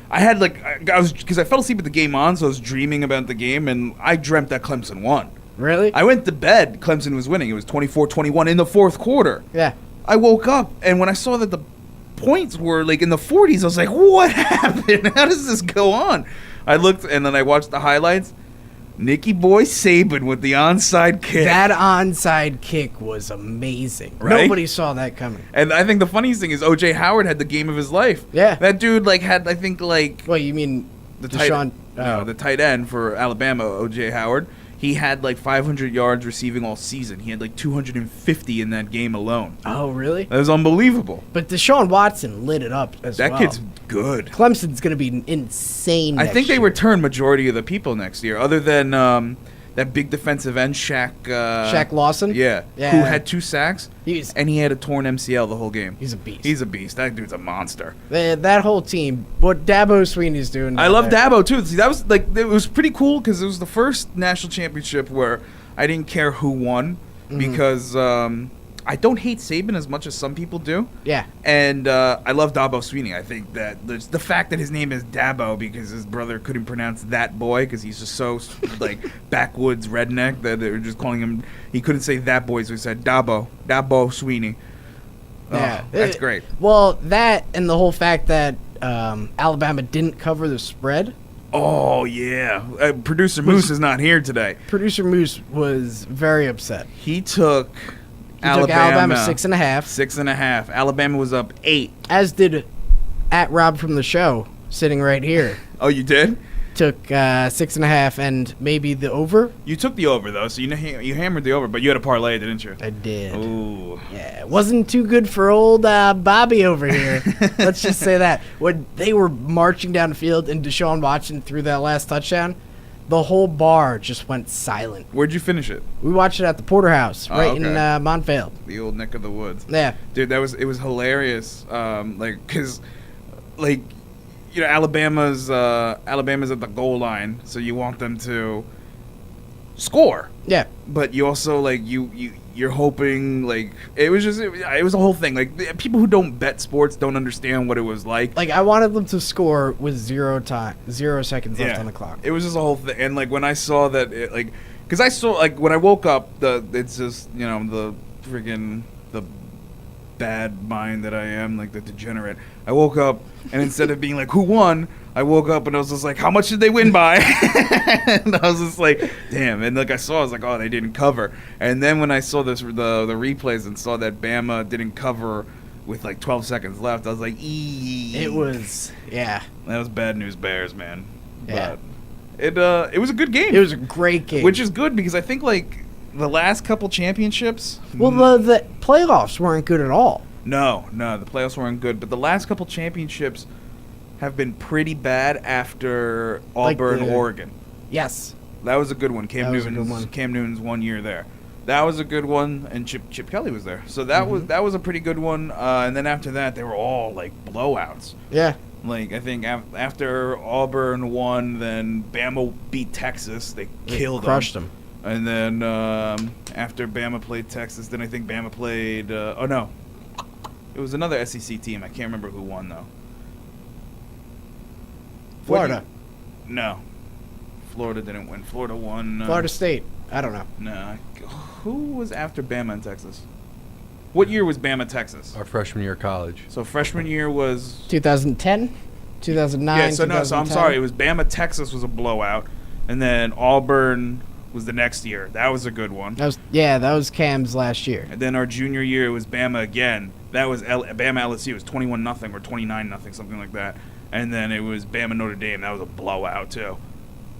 I had because I fell asleep with the game on, so I was dreaming about the game, and I dreamt that Clemson won. Really? I went to bed. Clemson was winning. It was 24-21 in the fourth quarter. Yeah. I woke up, and when I saw that the points were like in the 40s, I was like, "What happened? How does this go on?" I looked, and then I watched the highlights. Nicky Boy Saban with the onside kick. That onside kick was amazing. Right? Nobody saw that coming. And I think the funniest thing is O.J. Howard had the game of his life. Yeah. That dude had, I think, Well, you mean the Deshaun? the tight end for Alabama, O.J. Howard. He had 500 yards receiving all season. He had 250 in that game alone. Oh, really? That was unbelievable. But Deshaun Watson lit it up as That well. kid's good. Clemson's going to be insane. I next think they year. return majority of the people next year, other than that big defensive end, Shaq. Shaq Lawson? Yeah. Yeah. Who had 2 sacks, He's and he had a torn MCL the whole game. he's a beast. He's a beast. That dude's a monster. That whole team, what Dabo Sweeney's doing. I down love there. Dabo too. See, that was like it was pretty cool because it was the first national championship where I didn't care who won because I don't hate Saban as much as some people do. Yeah. And I love Dabo Sweeney. I think that the fact that his name is Dabo because his brother couldn't pronounce that boy because he's just so like backwoods redneck that they were just calling him. He couldn't say that boy, so he said Dabo Sweeney. Yeah. Oh, that's great. Well, that and the whole fact that Alabama didn't cover the spread. Oh yeah, producer Moose is not here today. Producer Moose was very upset. He took He took Alabama 6.5, 6.5. Alabama was up 8. as did at Rob from the show, sitting right here. Oh, you did? Took 6.5 and maybe the over. You took the over though, so you hammered the over, but you had a parlay, didn't you? I did. Ooh. Yeah, it wasn't too good for old Bobby over here. Let's just say that. When they were marching down the field and Deshaun Watson threw that last touchdown, the whole bar just went silent. Where'd you finish it? We watched it at the Porterhouse, Oh, right in okay. Montvale. The old neck of the woods. Yeah. Dude, it was hilarious. Cause you know Alabama's at the goal line, so you want them to score, Yeah. but you also you're hoping it was a whole thing. Like people who don't bet sports don't understand what it was like. Like, I wanted them to score with 0 seconds left on the clock. It was just a whole thing, and when I saw that, because I saw when I woke up, it's just the freaking the bad mind that I am, the degenerate. I woke up, and instead of being like, who won, I woke up and I was just like, how much did they win by? And I was just like, damn. And I saw, I was like, oh, they didn't cover. And then when I saw the replays and saw that Bama didn't cover with 12 seconds left, I was like, It was, yeah. that was bad news bears, man. Yeah. But it was a good game. It was a great game. Which is good because I think the last couple championships. Well, the playoffs weren't good at all. No, the playoffs weren't good, but the last couple championships have been pretty bad after Auburn, Oregon. Yes. That was a good one. Cam That was a good Newton's one. Cam Newton's 1 year there. That was a good one, and Chip Kelly was there, so that was a pretty good one. And then after that, they were all blowouts. Yeah. I think after Auburn won, then Bama beat Texas. They killed them. Crushed them. And then after Bama played Texas, then I think Bama played. Oh no, it was another SEC team. I can't remember who won though. Florida. No, Florida didn't win. Florida won. Florida State. I don't know. No, who was after Bama and Texas? What year was Bama Texas? Our freshman year of college. So freshman year was 2010, 2009. yeah. So I'm 2010. sorry. It was Bama Texas was a blowout, and then Auburn was the next year. That was a good one. That was Cam's last year. And then our junior year, it was Bama again. That was Bama LSU. It was 21-0 or 29-0, something like that. And then it was Bama Notre Dame. That was a blowout too.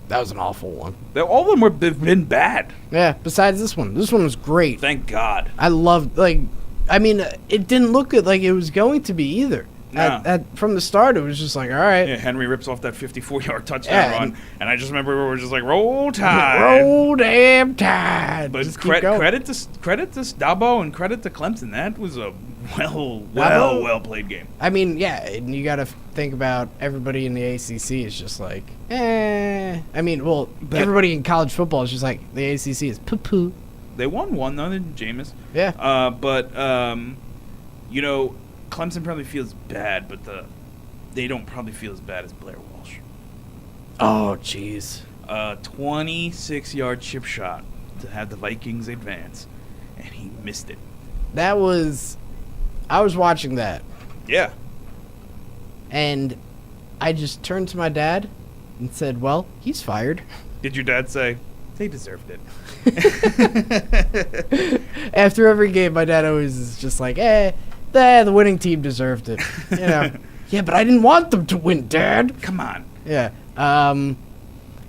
That was an awful one. All of them they've been bad. Yeah. Besides this one was great. Thank God. I loved it didn't look good like it was going to be either. No. From the start, it was just like, all right, Yeah, Henry rips off that 54-yard touchdown Yeah, run, and I just remember we were just like, roll tide. roll damn tide. But Just keep going. credit to Dabo and credit to Clemson. That was a Dabo- well played game. I mean, yeah, and you got to think about everybody in the ACC is just like, eh. I mean, well, But- everybody in college football is just like, the ACC is poo-poo. They won one though, didn't Jameis? Yeah. But Clemson probably feels bad, but they don't probably feel as bad as Blair Walsh. Oh, jeez. 26-yard chip shot to have the Vikings advance, and he missed it. I was watching that, Yeah. and I just turned to my dad and said, well, he's fired. Did your dad say they deserved it? After every game, my dad always is just like, the winning team deserved it. You know? Yeah, but I didn't want them to win, Dad. Come on. Yeah.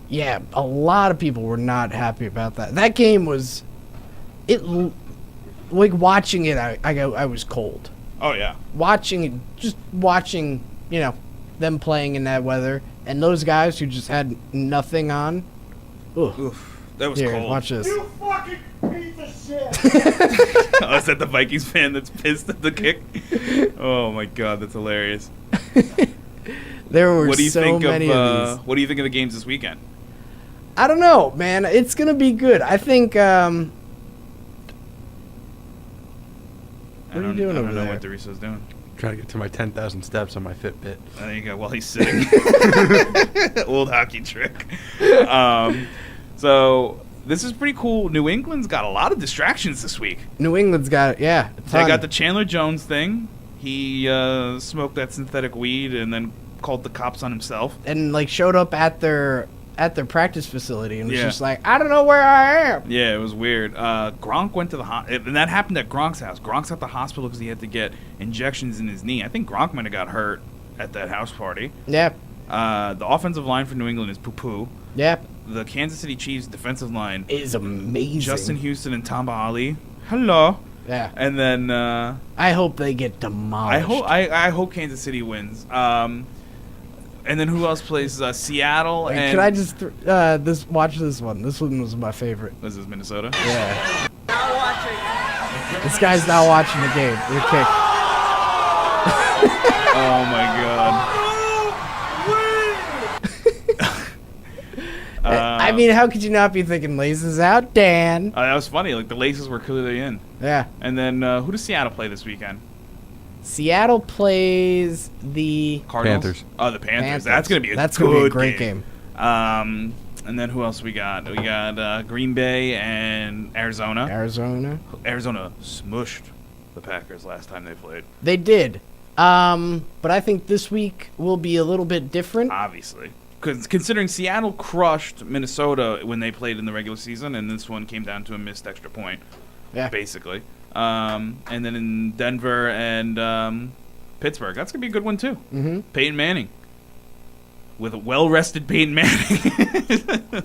Yeah, a lot of people were not happy about that. That game was, watching it, I was cold. Oh yeah. Watching, them playing in that weather, and those guys who just had nothing on. Ugh. Oof. That was Here, cold. watch this. You fucking piece of shit! Oh, is that the Vikings fan that's pissed at the kick? Oh my god, that's hilarious. There were What do you so think many of these. What do you think of the games this weekend? I don't know, man. It's gonna be good. I think. What are you doing I over don't know there? what Doriso's doing. Trying to get to my 10,000 steps on my Fitbit. There you go. While he's sitting. Old hockey trick. So this is pretty cool. New England's got a lot of distractions this week. New England's got a They ton. got the Chandler Jones thing. He smoked that synthetic weed and then called the cops on himself. and like showed up at their practice facility and was Yeah. just like, I don't know where I am. Yeah, it was weird. Gronk went to the and that happened at Gronk's house. Gronk's at the hospital because he had to get injections in his knee. I think Gronk might have got hurt at that house party. Yeah, The offensive line for New England is poo-poo. yeah, The Kansas City Chiefs defensive line, is amazing. Justin Houston and Tamba Ali. Hello. Yeah, And then I hope they get demolished. I hope Kansas City wins. And then who else plays? Seattle Wait, and can I just watch this one? This one was my favorite. this is Minnesota. Yeah. This guy's now watching the game. The kick. Oh my god. I mean, how could you not be thinking laces out, Dan? That was funny. Like the laces were clearly in. Yeah. And then who does Seattle play this weekend? Seattle plays the Cardinals. Panthers. Oh, the Panthers. Panthers. That's gonna be a That's good gonna be a great game. And then who else we got? We got Green Bay and Arizona. Arizona. Arizona smushed the Packers last time they played. They did. But I think this week will be a little bit different. Obviously. Because considering Seattle crushed Minnesota when they played in the regular season, and this one came down to a missed extra point, Yeah. basically. And then in Denver and Pittsburgh, that's gonna be a good one too. Mm-hmm. Peyton Manning with a well-rested Peyton Manning.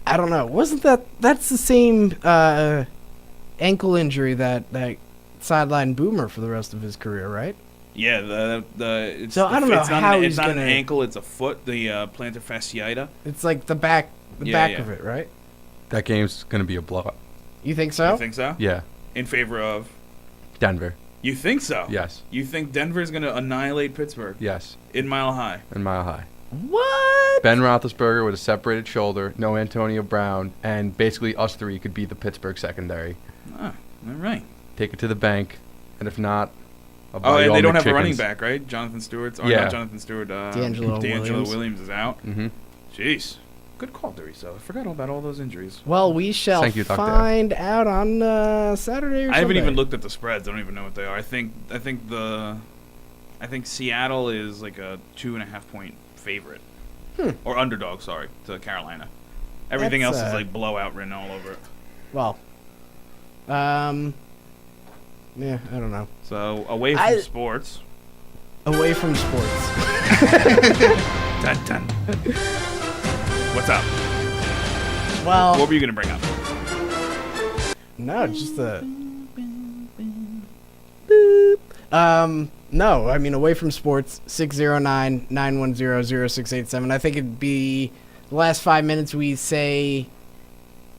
I don't know. Wasn't that's the same ankle injury that sidelined Boomer for the rest of his career, right? Yeah, it's So I don't know it's not how an, he's it's not gonna- an ankle, it's a foot. The plantar fasciitis. It's like the back Yeah, yeah. of it, right? That game's going to be a blowout. You think so? You think so? Yeah. In favor of? Denver. You think so? Yes. You think Denver's gonna annihilate Pittsburgh Yes. in Mile High? And Mile High. What? Ben Roethlisberger with a separated shoulder, no Antonio Brown, and basically us three could be the Pittsburgh secondary. Ah, all right. Take it to the bank, and if not, I'll buy Oh, you and all they don't have a McChickens. running back, right? Jonathan Stewart's. Or Yeah. not Jonathan Stewart. D'Angelo Williams. is out. Mm-hmm. Jeez. Good call, Doriso. I forgot all about all those injuries. Well, we shall Thank you, Dr. find out on Saturday or I haven't Sunday. even looked at the spreads. I don't even know what they are. I think Seattle is like a 2.5 point favorite. Or underdog, sorry, to Carolina. Everything That's, else is like blowout written all over it. Well, yeah, I don't know. So away from sports. Away from sports. Dun, dun. What's up? Well, What were you gonna bring up? no, just a. Boop. No, I mean away from sports. 609-910-0687. I think it'd be the last 5 minutes we say,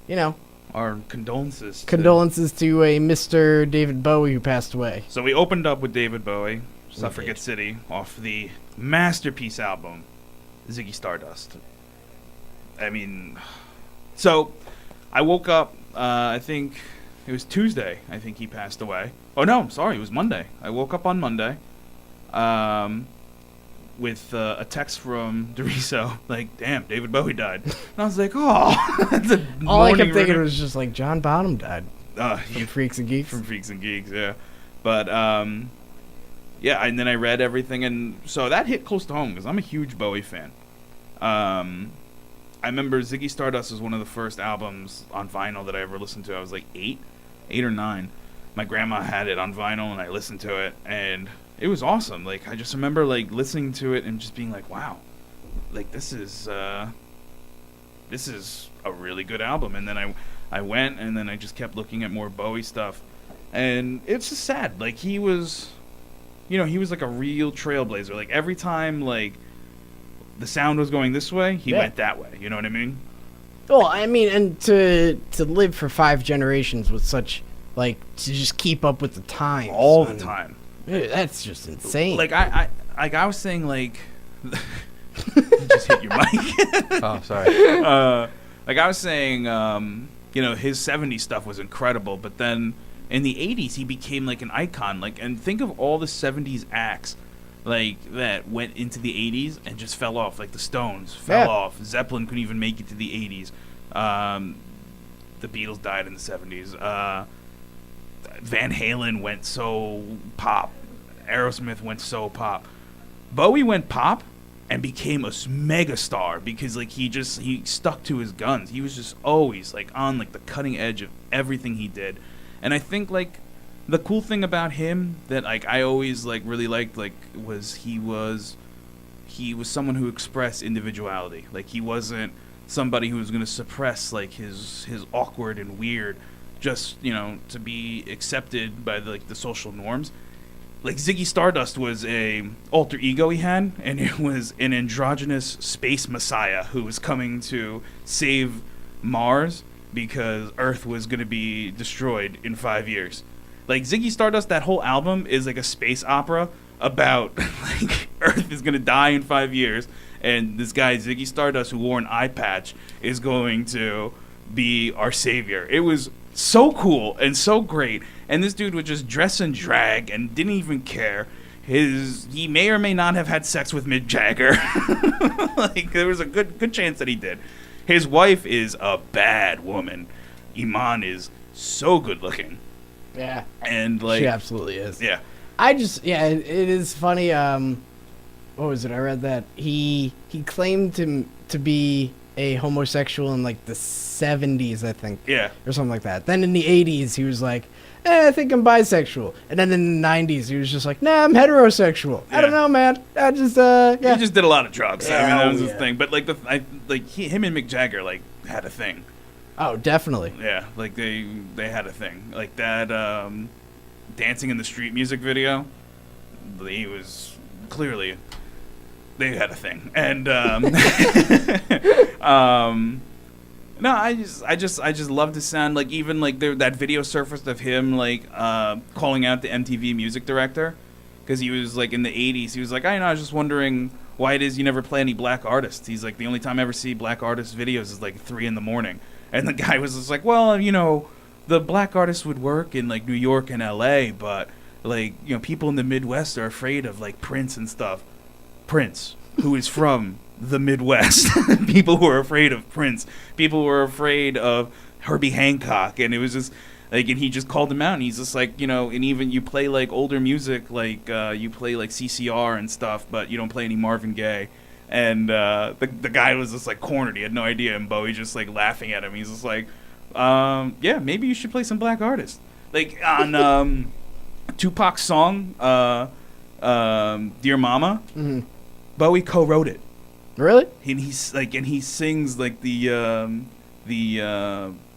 you know, Our condolences. condolences to a Mr. David Bowie who passed away. So we opened up with David Bowie, Suffragette did. City, off the masterpiece album, Ziggy Stardust. I mean, so I woke up, I think it was Tuesday, I think he passed away. Oh no, I'm sorry, it was Monday. I woke up on Monday with a text from Doriso, like, damn, David Bowie died. And I was like, oh, that's a All I morning kept thinking ritter. was just like John Bonham died from Freaks and Geeks. From Freaks and Geeks, yeah. But yeah, and then I read everything, and so that hit close to home because I'm a huge Bowie fan. I remember Ziggy Stardust was one of the first albums on vinyl that I ever listened to. I was like 8 or 9. My grandma had it on vinyl, and I listened to it, and it was awesome. Like I just remember like listening to it and just being like, wow, like this is a really good album. And then I went, and then I just kept looking at more Bowie stuff, and it's just sad. Like he was like a real trailblazer. Like every time like the sound was going this way, he Yeah. went that way. You know what I mean? Well, I mean, and to live for 5 generations with such, like, to just keep up with the times. all the time. That's just insane. Like I was saying, like, you just hit your mic. Oh, sorry. Like I was saying, you know, his 70s stuff was incredible, but then in the 80s he became like an icon. Like, and think of all the 70s acts like that went into the 80s and just fell off. Like the Stones fell off. Zeppelin couldn't even make it to the 80s. The Beatles died in the 70s. Van Halen went so pop. Aerosmith went so pop. Bowie went pop and became a mega star because like he stuck to his guns. He was just always like on like the cutting edge of everything he did. And I think like the cool thing about him that like I always like really liked like was he was someone who expressed individuality. Like he wasn't somebody who was going to suppress like his awkward and weird just, you know, to be accepted by the social norms. Like Ziggy Stardust was a alter ego he had, and it was an androgynous space messiah who was coming to save Mars because Earth was going to be destroyed in 5 years. Like Ziggy Stardust, that whole album is like a space opera about like Earth is going to die in 5 years, and this guy Ziggy Stardust who wore an eye patch is going to be our savior. It was so cool and so great, and this dude would just dress in drag and didn't even care. He may or may not have had sex with Mick Jagger. Like there was a good chance that he did. His wife is a bad woman. Iman is so good looking. Yeah. And like she absolutely is. Yeah. It is funny. What was it? I read that he claimed to be a homosexual in like the 70s, I think. Yeah. Or something like that. Then in the 80s, he was like, I think I'm bisexual. And then in the 90s, he was just like, nah, I'm heterosexual. I don't know, man. I just, yeah. He just did a lot of drugs. I mean, that was his yeah. thing. But like him and Mick Jagger like had a thing. Oh, definitely. Yeah, like they had a thing. Like that Dancing in the Street music video. He was clearly they had a thing. And no, I just love the sound. Like even like that video surfaced of him like calling out the MTV music director because he was like in the 80s. He was like, I know, I was just wondering why it is you never play any black artists. He's like, the only time I ever see black artist videos is like 3 a.m. And the guy was just like, well, you know, the black artists would work in like New York and LA, but like, you know, people in the Midwest are afraid of like Prince and stuff. Prince, who is from the Midwest. People who are afraid of Prince. People who are afraid of Herbie Hancock. And it was just like, and he just called him out, and he's just like, you know, and even you play like older music, like you play like CCR and stuff, but you don't play any Marvin Gaye. And the guy was just like cornered. He had no idea, and Bowie just like laughing at him. He's just like, yeah, maybe you should play some black artists. Like on Tupac's song, Dear Mama, Bowie co-wrote it. Really? And he's like, and he sings like the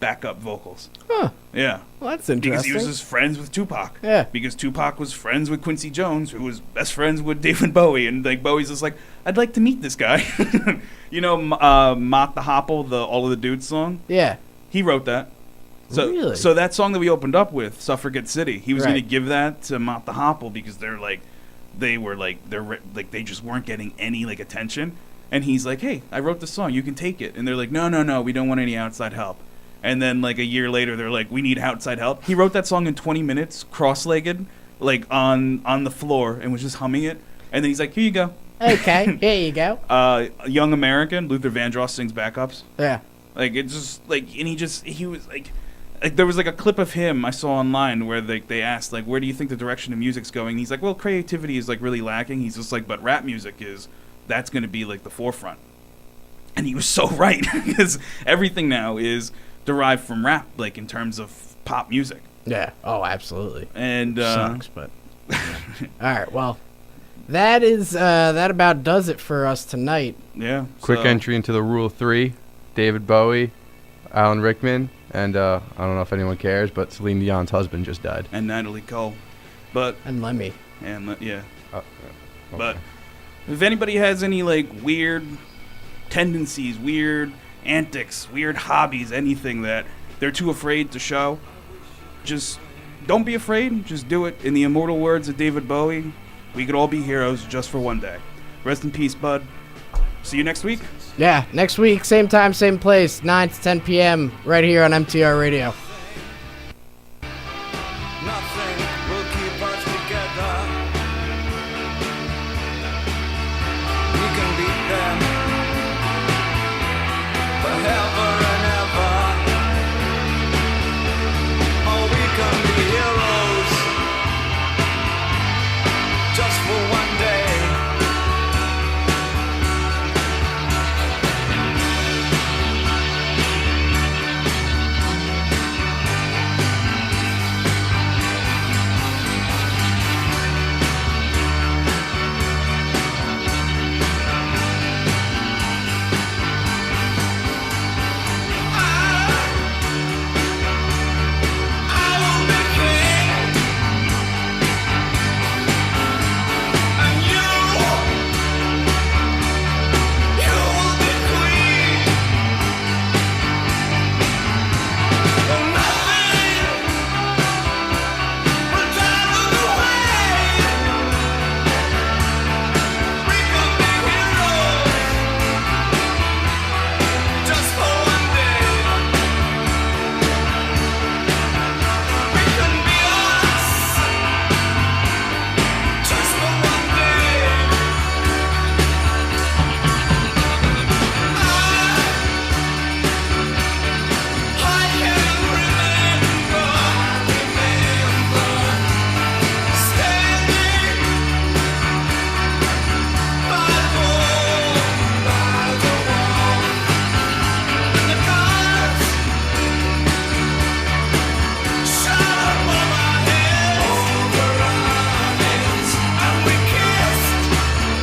backup vocals. Huh. Yeah. Well, that's Because interesting. he was just friends with Tupac. Yeah. Because Tupac was friends with Quincy Jones, who was best friends with David Bowie, and like Bowie's just like, I'd like to meet this guy. You know, Mott the Hopple, the All of the Dudes song. Yeah. He wrote that. So, Really? So that song that we opened up with, Suffragette City, he was Right. going to give that to Mott the Hopple because they just weren't getting any like attention. And he's like, hey, I wrote this song, you can take it. And they're like, no, we don't want any outside help. And then like a year later, they're like, we need outside help. He wrote that song in 20 minutes, cross-legged, like on the floor, and was just humming it. And then he's like, here you go. Okay, here you go. Young American, Luther Vandross sings backups. Yeah. Like it's just like, and he was like there was like a clip of him I saw online where they asked like, where do you think the direction of music's going? And he's like, well, creativity is like really lacking. He's just like, but rap music that's going to be like the forefront. And he was so right because everything now is derived from rap, like in terms of pop music. Yeah. Oh, absolutely. And Sucks, but. All right. Well, that about does it for us tonight. yeah, Quick so- entry into the Rule 3. David Bowie, Alan Rickman, and I don't know if anyone cares, but Celine Dion's husband just died. and Natalie Cole, but And Lemmy. yeah. Okay. But if anybody has any like weird tendencies, weird antics, weird hobbies, anything that they're too afraid to show. Just don't be afraid. Just do it. In the immortal words of David Bowie, we could all be heroes just for one day. Rest in peace, bud. See you next week. Yeah, next week, same time, same place, 9 to 10 p.m. right here on MTR Radio. Nothing will keep us